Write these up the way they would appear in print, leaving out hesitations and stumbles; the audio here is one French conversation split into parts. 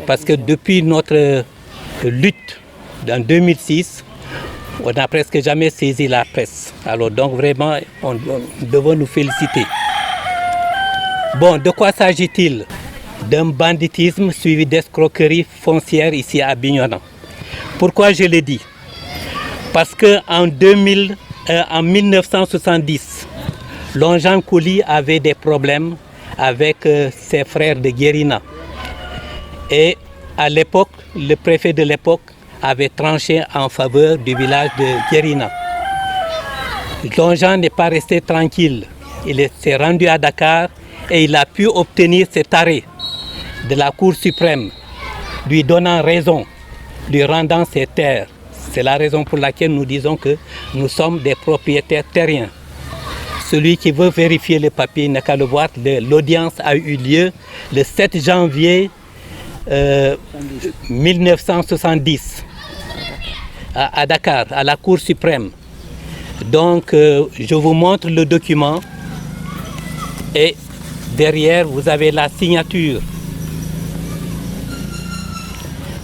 parce que depuis notre lutte en 2006, on n'a presque jamais saisi la presse. Alors donc vraiment, nous devons nous féliciter. Bon, de quoi s'agit-il? D'un banditisme suivi d'escroquerie foncière ici à Bignona. Pourquoi je le dis? Parce qu'en 1970, Longeant Couli avait des problèmes avec ses frères de Guérina. Et à l'époque, le préfet de l'époque avait tranché en faveur du village de Guérina. Longeant n'est pas resté tranquille. Il s'est rendu à Dakar et il a pu obtenir cet arrêt de la Cour suprême, lui donnant raison, lui rendant ses terres. C'est la raison pour laquelle nous disons que nous sommes des propriétaires terriens. Celui qui veut vérifier les papiers n'a qu'à le voir. L'audience a eu lieu le 7 janvier 1970 à Dakar, à la Cour suprême. Donc, je vous montre le document et derrière, vous avez la signature.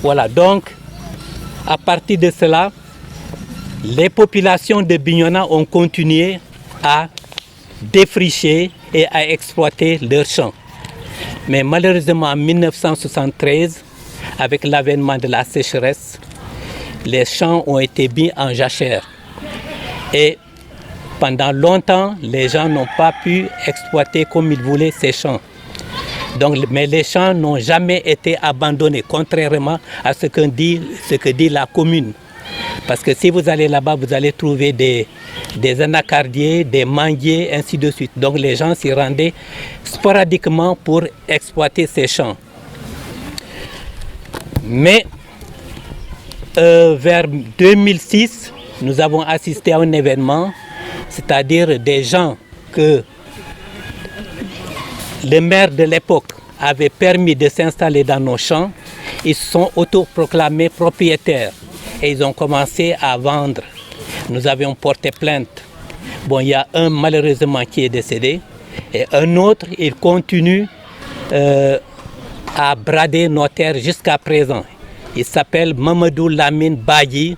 Voilà, donc, à partir de cela, les populations de Bignona ont continué à défricher et à exploiter leurs champs. Mais malheureusement, en 1973, avec l'avènement de la sécheresse, les champs ont été mis en jachère. Et pendant longtemps, les gens n'ont pas pu exploiter comme ils voulaient ces champs. Donc, mais les champs n'ont jamais été abandonnés, contrairement à ce que dit la commune. Parce que si vous allez là-bas, vous allez trouver des anacardiers, des manguiers, ainsi de suite. Donc les gens s'y rendaient sporadiquement pour exploiter ces champs. Mais vers 2006, nous avons assisté à un événement, c'est-à-dire des gens que le maire de l'époque avait permis de s'installer dans nos champs. Ils se sont autoproclamés propriétaires et ils ont commencé à vendre. Nous avions porté plainte. Bon, il y a un malheureusement qui est décédé et un autre, il continue à brader nos terres jusqu'à présent. Il s'appelle Mamadou Lamine Badji,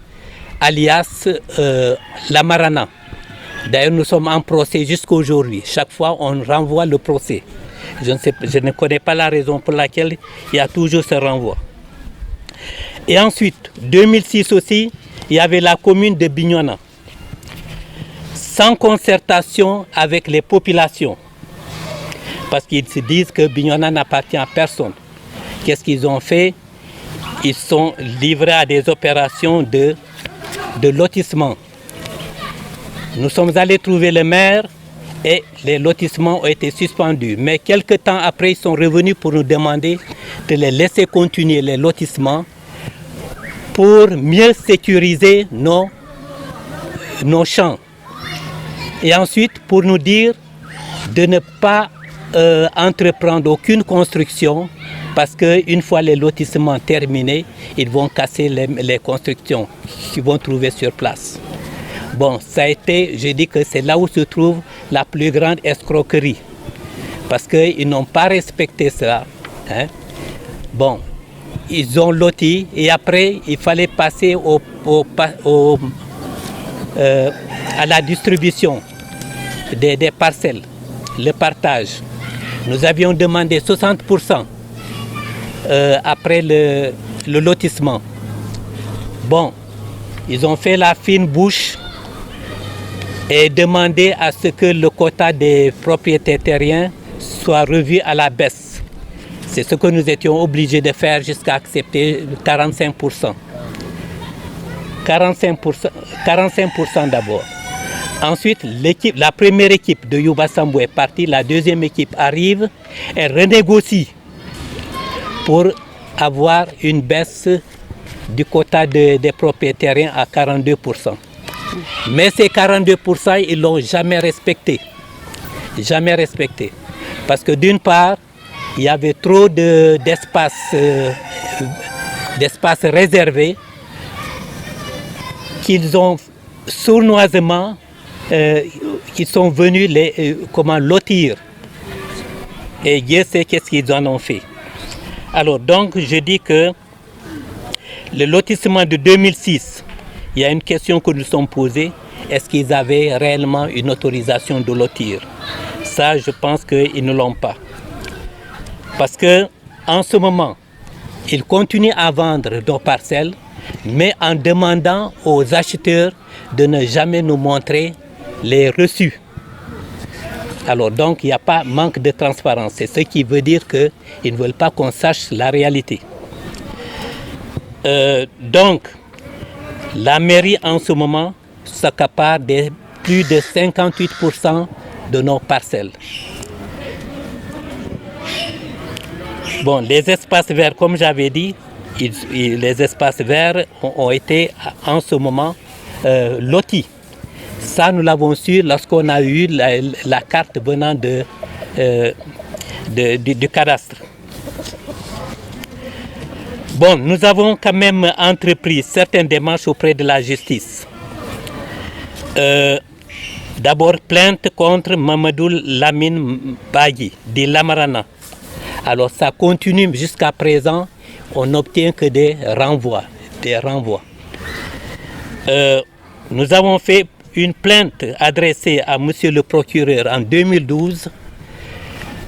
alias Lamarana. D'ailleurs, nous sommes en procès jusqu'à aujourd'hui. Chaque fois, on renvoie le procès. Je ne connais pas la raison pour laquelle il y a toujours ce renvoi. Et ensuite, 2006 aussi, il y avait la commune de Bignona. Sans concertation avec les populations. Parce qu'ils se disent que Bignona n'appartient à personne. Qu'est-ce qu'ils ont fait? Ils sont livrés à des opérations de lotissement. Nous sommes allés trouver le maire et les lotissements ont été suspendus. Mais quelques temps après, ils sont revenus pour nous demander de les laisser continuer les lotissements pour mieux sécuriser nos champs. Et ensuite, pour nous dire de ne pas entreprendre aucune construction parce qu'une fois les lotissements terminés, ils vont casser les constructions qu'ils vont trouver sur place. Bon, ça a été, je dis que c'est là où se trouve la plus grande escroquerie. Parce qu'ils n'ont pas respecté cela. Hein. Bon, ils ont loti et après, il fallait passer à la distribution des parcelles, le partage. Nous avions demandé 60% après le lotissement. Bon, ils ont fait la fine bouche et demandé à ce que le quota des propriétaires terriens soit revu à la baisse. C'est ce que nous étions obligés de faire jusqu'à accepter 45%. 45% d'abord. Ensuite, la première équipe de Yuba Sambou est partie, la deuxième équipe arrive et renégocie pour avoir une baisse du quota des propriétaires à 42%. Mais ces 42%, ils ne l'ont jamais respecté. Jamais respecté. Parce que d'une part, il y avait trop d'espace réservé qu'ils ont sournoisement qui sont venus lotir. Et Dieu sait qu'est-ce qu'ils en ont fait. Alors, donc, je dis que le lotissement de 2006, il y a une question que nous sommes posée. Est-ce qu'ils avaient réellement une autorisation de lotir? Ça, je pense qu'ils ne l'ont pas. Parce que en ce moment, ils continuent à vendre nos parcelles, mais en demandant aux acheteurs de ne jamais nous montrer les reçus. Alors donc, il n'y a pas manque de transparence. C'est ce qui veut dire qu'ils ne veulent pas qu'on sache la réalité. Donc, la mairie en ce moment s'accapare de plus de 58% de nos parcelles. Bon, les espaces verts, comme j'avais dit, les espaces verts ont été en ce moment lotis. Ça, nous l'avons su lorsqu'on a eu la carte venant du cadastre. Bon, nous avons quand même entrepris certaines démarches auprès de la justice. D'abord, plainte contre Mamadou Lamine Bagui, de Lamarana. Alors, ça continue jusqu'à présent. On n'obtient que des renvois. Nous avons fait une plainte adressée à monsieur le procureur en 2012.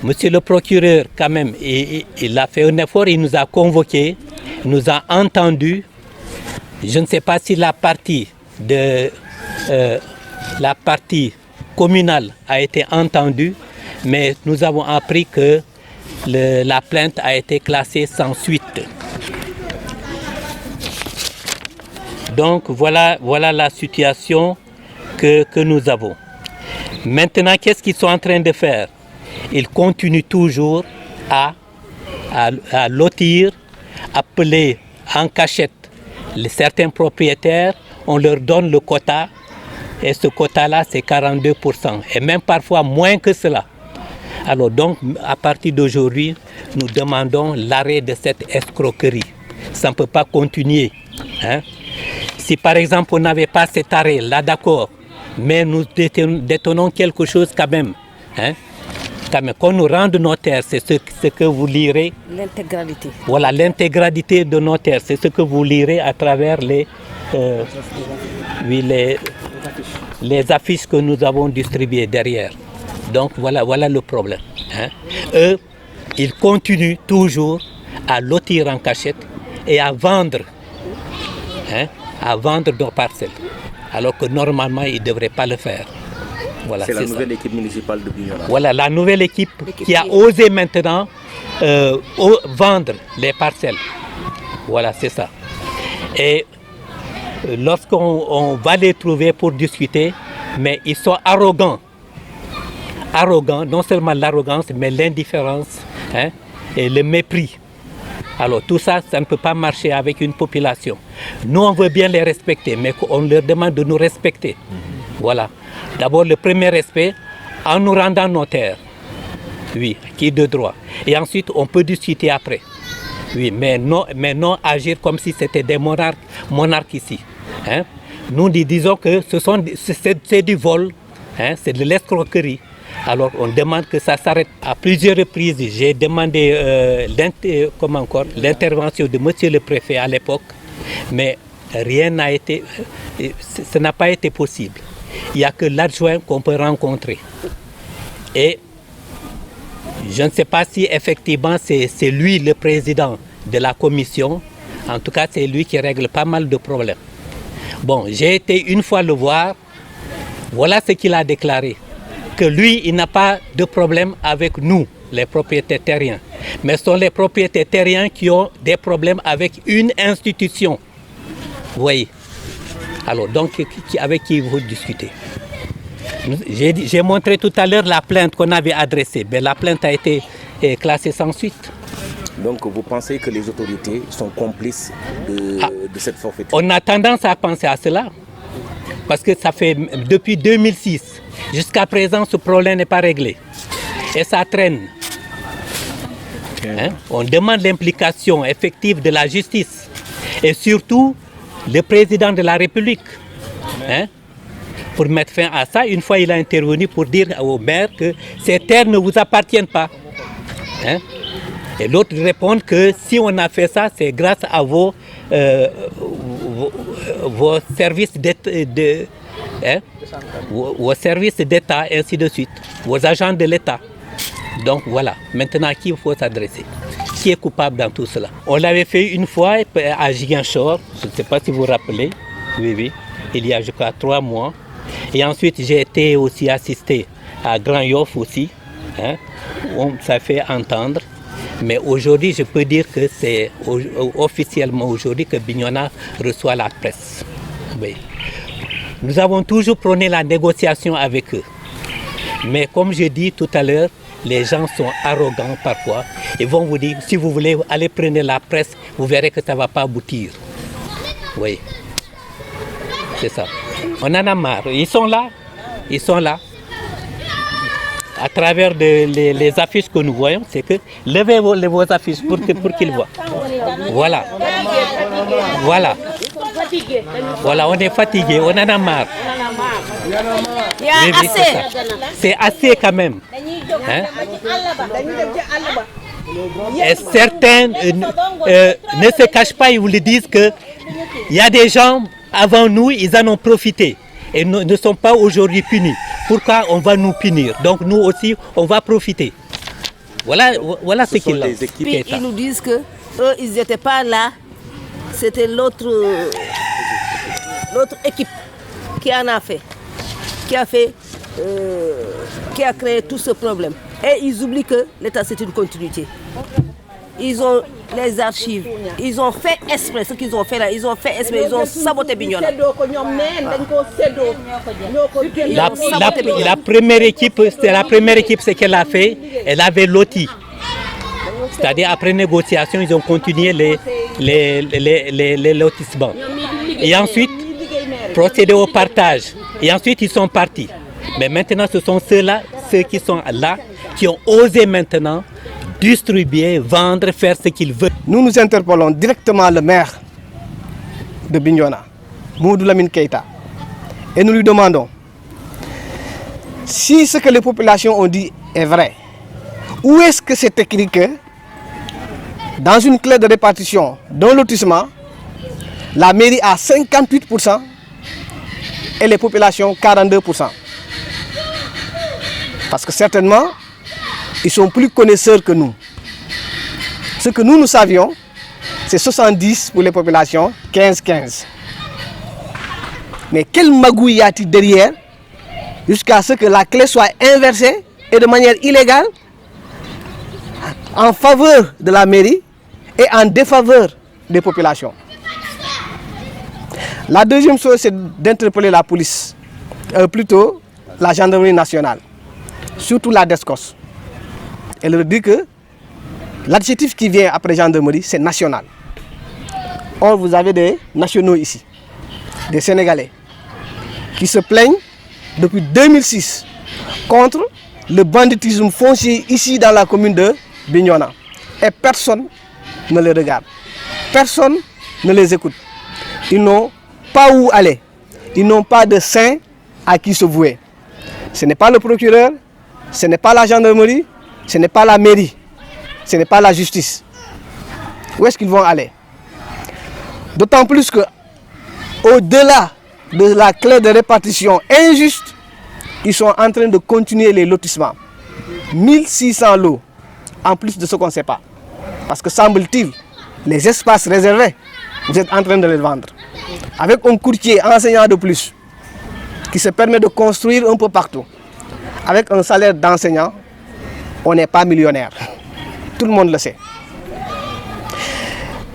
Monsieur le procureur, quand même, il a fait un effort, il nous a convoqués, nous a entendus. Je ne sais pas si la partie communale a été entendue, mais nous avons appris que la plainte a été classée sans suite. Donc voilà la situation que nous avons. Maintenant, qu'est-ce qu'ils sont en train de faire? Ils continuent toujours à lotir, appeler en cachette certains propriétaires. On leur donne le quota et ce quota-là, c'est 42%. Et même parfois moins que cela. Alors donc, à partir d'aujourd'hui, nous demandons l'arrêt de cette escroquerie. Ça ne peut pas continuer. Hein? Si par exemple on n'avait pas cet arrêt, là d'accord, mais nous détenons quelque chose quand même. Hein? Quand même, qu'on nous rende nos terres, c'est ce que vous lirez. L'intégralité. Voilà, l'intégralité de nos terres, c'est ce que vous lirez à travers les affiches que nous avons distribuées derrière. Donc voilà le problème. Hein. Eux, ils continuent toujours à lotir en cachette et à vendre nos parcelles. Alors que normalement, ils ne devraient pas le faire. Voilà, c'est la nouvelle équipe municipale de Bignona. Voilà, la nouvelle équipe qui a osé maintenant vendre les parcelles. Voilà, c'est ça. Et lorsqu'on va les trouver pour discuter, mais ils sont arrogants. Non seulement l'arrogance, mais l'indifférence et le mépris. Alors tout ça, ça ne peut pas marcher avec une population. Nous, on veut bien les respecter, mais on leur demande de nous respecter. Voilà. D'abord, le premier respect, en nous rendant nos terres. Oui, qui est de droit. Et ensuite, on peut discuter après. Oui, mais non agir comme si c'était des monarques ici. Hein? Nous disons que c'est du vol, c'est de l'escroquerie. Alors on demande que ça s'arrête. À plusieurs reprises, j'ai demandé l'intervention de monsieur le préfet à l'époque, mais rien n'a été, ce n'a pas été possible. Il n'y a que l'adjoint qu'on peut rencontrer. Et je ne sais pas si effectivement c'est lui le président de la commission. En tout cas, c'est lui qui règle pas mal de problèmes. Bon, j'ai été une fois le voir. Voilà ce qu'il a déclaré. Que lui, il n'a pas de problème avec nous, les propriétaires terriens. Mais ce sont les propriétaires terriens qui ont des problèmes avec une institution. Vous voyez? Alors, donc, avec qui vous discutez? J'ai montré tout à l'heure la plainte qu'on avait adressée. Mais la plainte a été classée sans suite. Donc, vous pensez que les autorités sont complices de cette forfaiture? On a tendance à penser à cela. Parce que ça fait depuis 2006. Jusqu'à présent, ce problème n'est pas réglé. Et ça traîne. On demande l'implication effective de la justice. Et surtout, le président de la République. Pour mettre fin à ça, une fois il a intervenu pour dire au maire que ces terres ne vous appartiennent pas. Et l'autre répond que si on a fait ça, c'est grâce à vos services vos services d'État, ainsi de suite, vos agents de l'État. Donc voilà, maintenant à qui il faut s'adresser? Qui est coupable dans tout cela? On l'avait fait une fois à Ziguinchor, je ne sais pas si vous vous rappelez, oui, il y a je crois 3 mois. Et ensuite j'ai été aussi assisté à Grand Yoff aussi, hein, on s'est fait entendre. Mais aujourd'hui, je peux dire que c'est officiellement aujourd'hui que Bignona reçoit la presse. Oui. Nous avons toujours prôné la négociation avec eux. Mais comme je dis tout à l'heure, les gens sont arrogants parfois. Ils vont vous dire, si vous voulez aller prendre la presse, vous verrez que ça ne va pas aboutir. Oui, c'est ça. On en a marre. Ils sont là. À travers les affiches que nous voyons, c'est que levez vos affiches pour qu'ils voient. Voilà. Voilà, on est fatigué, on en a marre. Il y a assez. C'est assez quand même. Hein? Et certains ne se cachent pas, ils vous le disent qu'il y a des gens avant nous, ils en ont profité et ne sont pas aujourd'hui punis. Pourquoi on va nous punir? Donc nous aussi, on va profiter. Voilà ce qu'ils ont. Puis ils nous disent que eux, ils n'étaient pas là. C'était l'autre équipe qui en a fait, qui a créé tout ce problème. Et ils oublient que l'État, c'est une continuité. Ils ont les archives. Ils ont fait exprès ce qu'ils ont fait là. Ils ont fait exprès. Ils ont saboté Bignona. La première équipe, ce qu'elle a fait, elle avait loti. C'est-à-dire après négociation, ils ont continué les lotissements. Et ensuite, procédé au partage. Et ensuite, ils sont partis. Mais maintenant, ce sont ceux qui sont là, qui ont osé maintenant distribuer, vendre, faire ce qu'ils veulent. Nous interpellons directement le maire de Bignona, Mamadou Lamine Keïta, et nous lui demandons si ce que les populations ont dit est vrai. Où est-ce que c'est écrit que dans une clé de répartition d'un lotissement, la mairie a 58% et les populations 42%? Parce que certainement, ils sont plus connaisseurs que nous. Ce que nous savions, c'est 70 pour les populations, 15-15. Mais quelle magouille y a-t-il derrière jusqu'à ce que la clé soit inversée et de manière illégale en faveur de la mairie et en défaveur des populations? La deuxième chose, c'est d'interpeller la police, plutôt la gendarmerie nationale, surtout la DESCOS. Elle leur dit que l'adjectif qui vient après gendarmerie, c'est national. Or, vous avez des nationaux ici, des Sénégalais, qui se plaignent depuis 2006 contre le banditisme foncier ici dans la commune de Bignona. Et personne ne les regarde. Personne ne les écoute. Ils n'ont pas où aller. Ils n'ont pas de saint à qui se vouer. Ce n'est pas le procureur, ce n'est pas la gendarmerie, ce n'est pas la mairie, ce n'est pas la justice. Où est-ce qu'ils vont aller? D'autant plus que, au-delà de la clé de répartition injuste, ils sont en train de continuer les lotissements. 1600 lots, en plus de ce qu'on ne sait pas. Parce que semble-t-il, les espaces réservés, vous êtes en train de les vendre. Avec un courtier enseignant de plus, qui se permet de construire un peu partout. Avec un salaire d'enseignant, on n'est pas millionnaire. Tout le monde le sait.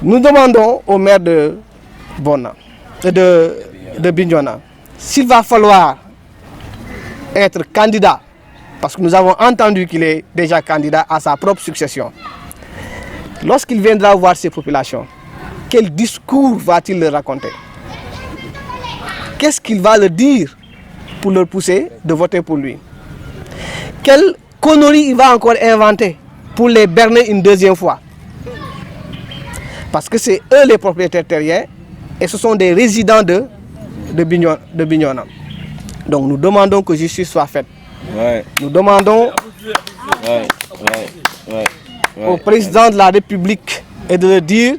Nous demandons au maire de Bignona s'il va falloir être candidat, parce que nous avons entendu qu'il est déjà candidat à sa propre succession. Lorsqu'il viendra voir ces populations, quel discours va-t-il leur raconter? Qu'est-ce qu'il va leur dire pour leur pousser de voter pour lui? Quelle connerie il va encore inventer pour les berner une deuxième fois? Parce que c'est eux les propriétaires terriens et ce sont des résidents de Bignona. Donc nous demandons que justice soit faite. Ouais. Nous demandons au président de la République et de leur dire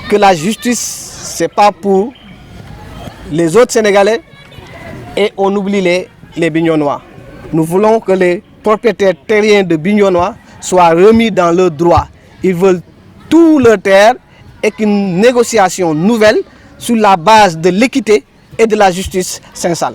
que la justice, ce n'est pas pour les autres Sénégalais et on oublie les Bignonnois. Nous voulons que les propriétaires terriens de Bignonnois soient remis dans leurs droits. Ils veulent tout leur terre et qu'une négociation nouvelle sur la base de l'équité et de la justice s'installe.